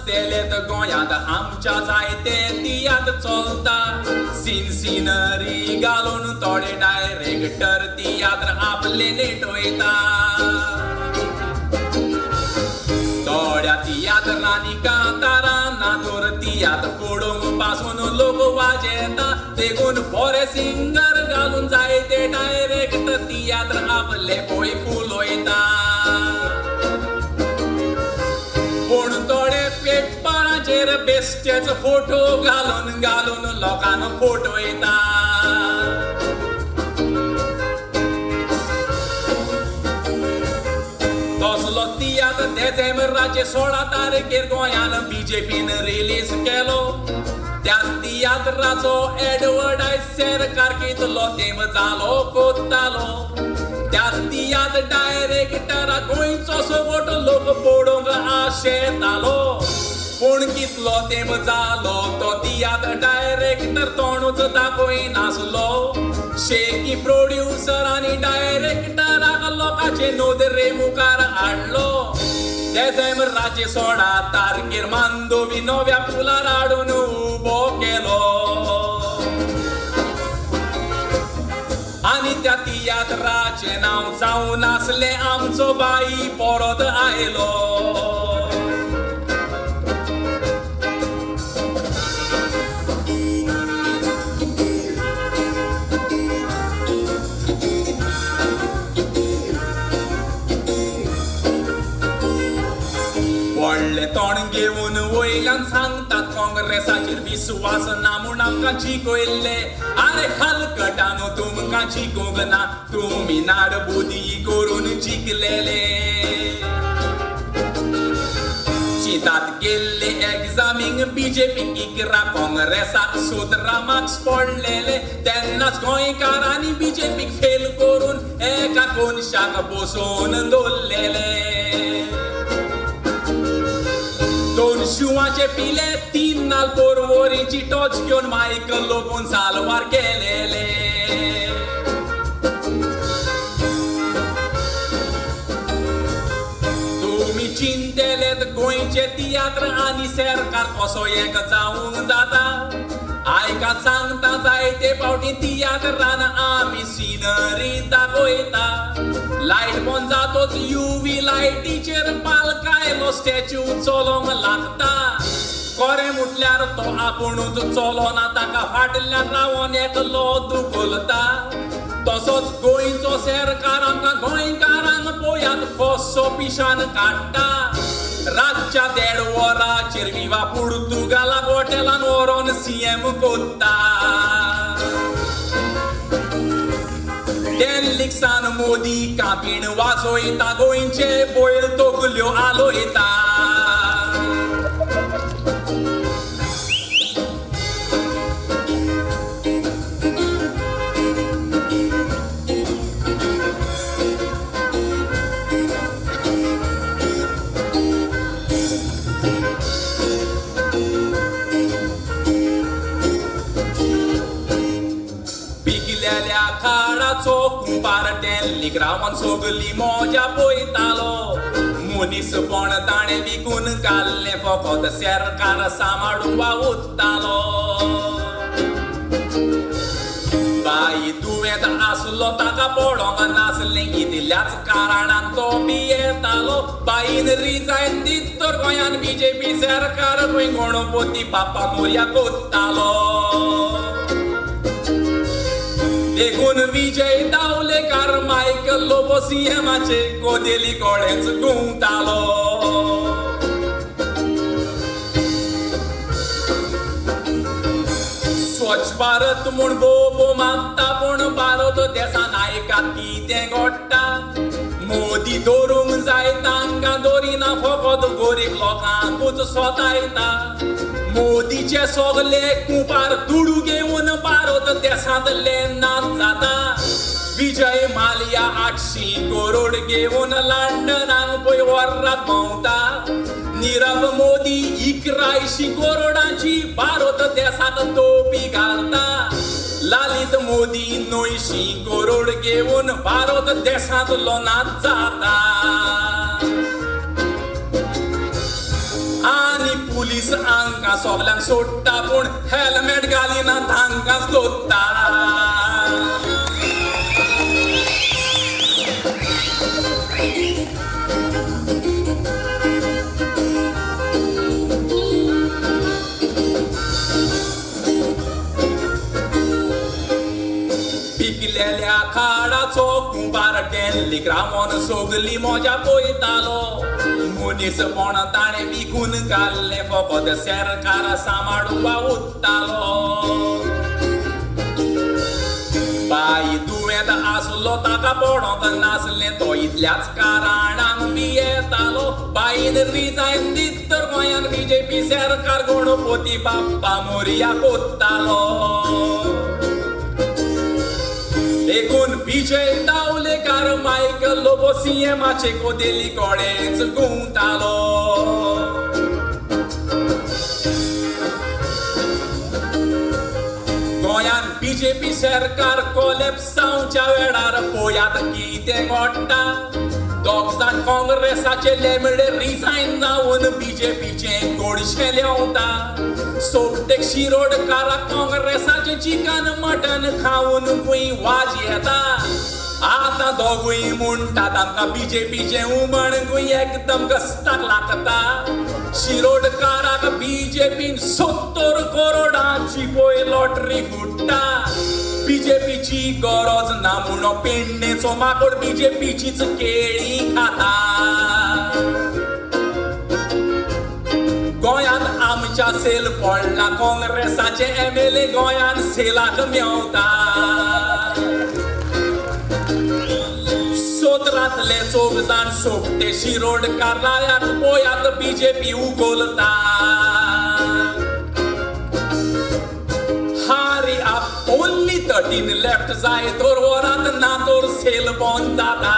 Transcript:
नाचतेलेत गोंयांत आमच्या जायते तियात्र चलता सिनरी घालून थोडे डायरेक्टर तियात्र आपले नेटवयता थोड्या तियात्रांनी कांतारा नातोर तियात्र पडोवंक पासून लोक वाजेता देखून बरे सिंगर घालून जायते डायरेक्टर तियात्र आपले पळय फुलोयता पूण थोडे पेपराचेर बेश्टेच फोटो घालून लोकांना फोटोयता तसलो तियात्र डिसेंबराचे 16 तारखेर गोंयान बीजेपीन रिलीज केलो त्याच तियात्राचो एडवर्टायज सरकार कितलो तेम जालो कोत्तालो त्याच तियात्र डायरेक्टरा गोंयचो सगळो लोक पळोवंक आशेतालो पूण कितलो तेम जालो तो तियात्र डायरेक्टर तोंडूच दाखयनासलो शेकी प्रोड्युसर आनी डायरेक्टराक लोकांचे नोदरे मुखार हाडलो डिसेंबराचे 16 तारखेर मांदोवी नव्या पुलार हाडून उबो केलो आनी त्या तियात्राचे नांव जावन आसले आमचो बाई परत आयलो व्हडले तोंड घेवन वयल्यान सांगतात काँग्रेसाचेर विश्वास ना म्हूण आमकां जिखयल्ले आरे हलकटानो तुमकां जिखूंक ना तुमी नाडबुदी करून जिखलेले चिंतात गेल्ले एग्जामीक बीजेपीक इकरा काँग्रेसाक 17 मार्क्स पडलेले तेन्नाच गोंयकारांनी बीजेपीक फेल करून एका कोनशाक बसोवन दवरलेले 2 शिवाचे पिले 3 नाल पोरवोरीची टोच घेवन मायकल लोकून सालवार केलेले तुमी चिंतेलेत गोंयचे तियात्र आनी सरकार कसो एक जावंक जाता आयकात सांगता जायते फावटी तियात्रान आमी सिनरी दाखयता लायट बंद जातोच यूवी लायटीचेर पालकायलो स्टॅच्यू चलोवंक लागता खरें म्हटल्यार तो आपुणूच चलोना ताका फाटल्यान रावोन एकलो दुखलता तसोच गोंयचो सरकार आमकां गोंयकारांक पळयात कसो पिशान काडटा रातच्या 1.5 वरांचेर विवा पुर्तुगाला हॉटेलान व्हरोन सीएम कोत्ता टेलिक्सान मोदी कापीण वाजोयता गोंयचे बैल तोकल्यो आलोयता काळाचो कुंभार टेलिग्रामान सगली मोजा पळयतालो मनीसपण ताणें विकून घाल्ले फकत सरकार सांबाळूंक वावुरतालो बाई दुयेंत आसलो ताका पडोंक नासलें इतल्याच कारणान तो पियेतालो बाईन रिजायन दीत तर गोंयान बीजेपी सरकार थंय गणपती बाप्पा मोरया कोत्तालो देखून विजय दावलेकार मायकल लोबो सीएमाचे कोदेली कोडेच गुंवतालो स्वच्छ भारत म्हूण बोबो मागता पूण भारत देशान आयकात कितें घडटा मोदी धरूंक जाय तांकां धरिना फकत गरीब लोकांकूच सोतायता मोदीचे सगळे कुंभार दुडू घेवन भारत देशांतले नाच जाता विजय माल्या 800 करोड घेवन लंडनाक पळय वरात भोंवता नीरव मोदी 81 करोडांची भारत देशांत तोपी घालता ललित मोदी 900 करोड घेवन भारत देशांतलो नाच जाता आनी पुलीस आंका सोगल्यांक सोडटा पूण हेल्मेट घालिना तांकांच दोत्ता. पिकलेल्या खाडाचो कुंभार गेल्लीक रावोन सोगली मोजा पळयतालो. मनीसपण ताणें विकून घाल्लें फकत सरकार सांबाळुपा उत्तालो. बाई दुयेंत आसलो ताका पडोंक नासलें तो इतल्याच कारणांक पियेतालो. बाईन रिजायन दीत तर गोंयान बीजेपी सरकार गणपती बाप्पा मोरया कोत्तालो. देखून विजय दावलेकार मायकल लोबो सीएमाचे कोदेली कडेच गुंवतालो. गोंयान बीजेपी सरकार कोलॅप्स जावच्या वेळार पळयात कितें घडटा. दोग जाण काँग्रेसाचे लेमडे रिजायन जावन बीजेपीचें गोडशें लेवता. सोपटेक शिरोडकाराक काँग्रेसाचें चिकन मटन खावन खंय वाज येता. आतां दोगूय म्हणटात आमकां बीजेपीचें हुमण खंय एकदम घस्ताक लागता. शिरोडकाराक बीजेपीन 70 करोडांची पळय लॉटरी फुट्टा. बीजेपीची गरज ना म्हणून पेडणेचो माकोड बीजेपीचीच केळी खाता. गोंयांत आमच्या सेल पडला काँग्रेसाचे MLA गोंयान सेलाक मेवता. सोत्रांतले 4 जाण सोपटे शिरोडकार लाल्याक पळयात बीजेपी उखलता. हारी आप ओन्ली 13 लेफ्ट जाय तर वरात ना तर सेल बंद जाता.